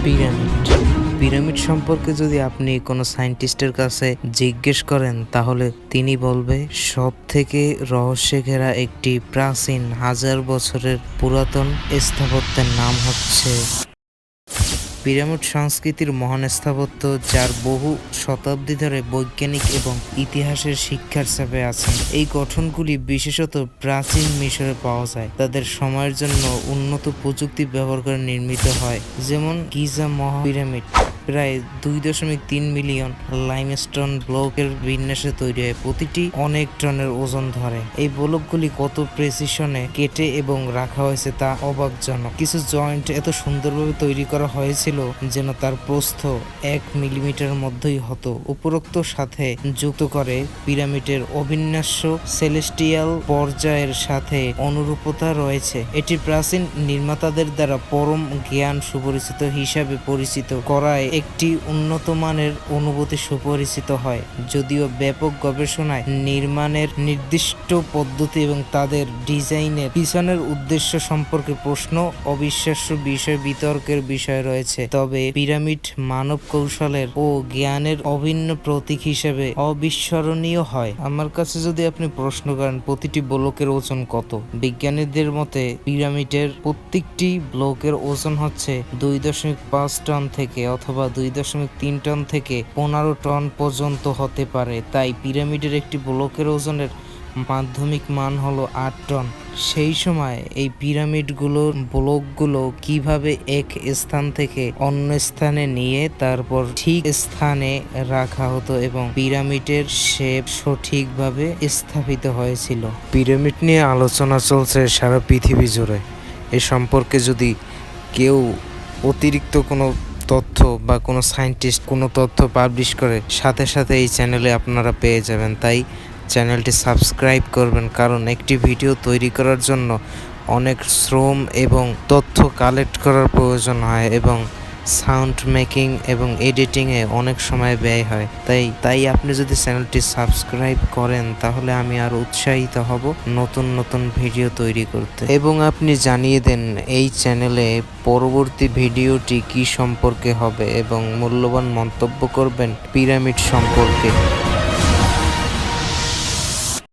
Pyramid pyramid সম্পর্কে যদি আপনি কোনো সায়েন্টিস্টের কাছে জিজ্ঞেস করেন তাহলে তিনি বলবে সব থেকে রহস্যে ঘেরা একটি প্রাচীন হাজার বছরের পুরাতন স্থাপত্যের নাম হচ্ছে পিরামিড সংস্কৃতির মহান স্থাপত্য, যার বহু শতাব্দী ধরে বৈজ্ঞানিক এবং ইতিহাসের শিক্ষার চাপে আছে। এই গঠনগুলি বিশেষত প্রাচীন মিশরে পাওয়া যায়। তাদের সময়ের জন্য উন্নত প্রযুক্তি ব্যবহার করে নির্মিত হয়, যেমন গিজা মহাপিরামিড প্রায় 2.3 মিলিয়ন লাইমস্টোন ব্লকের বিন্যাসে তৈরি হয়। প্রতিটি অনেক টনের ওজন ধরে। এই ব্লকগুলি কত প্রেসিশনে কেটে এবং রাখা হয়েছে তা অবাকজনক। কিছু জয়েন্ট এত সুন্দরভাবে তৈরি করা হয়েছিল যেন তার প্রস্থ 1 মিলিমিটার মধ্যেই হতো। উপরোক্ত সাথে যুক্ত করে পিরামিডের অবিন্যাস্য সেলেস্টিয়াল পর্যায়ের সাথে অনুরূপতা রয়েছে। এটি প্রাচীন নির্মাতাদের দ্বারা পরম জ্ঞান সুপরিচিত হিসাবে পরিচিত করায় একটি উন্নত মানের অনুভূতি সুপরিচিত হয়। যদিও ব্যাপক গবেষণায় নির্মাণের নির্দিষ্ট পদ্ধতি এবং তাদের ডিজাইনের পিছনের উদ্দেশ্য সম্পর্কে প্রশ্ন অবিশ্বাস্য বিষয় বিতর্কের বিষয় রয়েছে, তবে পিরামিড মানব কৌশলের ও জ্ঞানের অভিন্ন প্রতীক হিসেবে অবিস্মরণীয় হয়। আমার কাছে যদি আপনি প্রশ্ন করেন প্রতিটি ব্লকের ওজন কত, বিজ্ঞানীদের মতে পিরামিডের প্রত্যেকটি ব্লকের ওজন হচ্ছে 2.5 টন থেকে অথবা 2.3 টন থেকে 15 টন পর্যন্ত হতে পারে। তাই পিরামিডের একটি ব্লকের ওজনের মাধ্যমিক মান হলো 8 টন। সেই সময় এই পিরামিডগুলোর ব্লকগুলো কিভাবে এক স্থান থেকে অন্য স্থানে নিয়ে তারপর ঠিক স্থানে রাখা হতো এবং পিরামিডের শেপ সঠিকভাবে স্থাপিত হয়েছিল। পিরামিড নিয়ে আলোচনা চলছে সারা পৃথিবী জুড়ে। এ সম্পর্কে যদি কেউ অতিরিক্ত কোনো তথ্য বা কোনো সায়েন্টিস্ট কোনো তথ্য পাবলিশ করে, সাথে সাথে এই চ্যানেলে আপনারা পেয়ে যাবেন। তাই চ্যানেলটি সাবস্ক্রাইব করবেন, কারণ একটি ভিডিও তৈরি করার জন্য অনেক শ্রম এবং তথ্য কালেক্ট করার প্রয়োজন হয় এবং সাউন্ড মেকিং এবং এডিটিংয়ে অনেক সময় ব্যয় হয়। তাই আপনি যদি চ্যানেলটি সাবস্ক্রাইব করেন তাহলে আমি আরও উৎসাহিত হব নতুন নতুন ভিডিও তৈরি করতে। এবং আপনি জানিয়ে দেন এই চ্যানেলে পরবর্তী ভিডিওটি কি সম্পর্কে হবে এবং মূল্যবান মন্তব্য করবেন পিরামিড সম্পর্কে।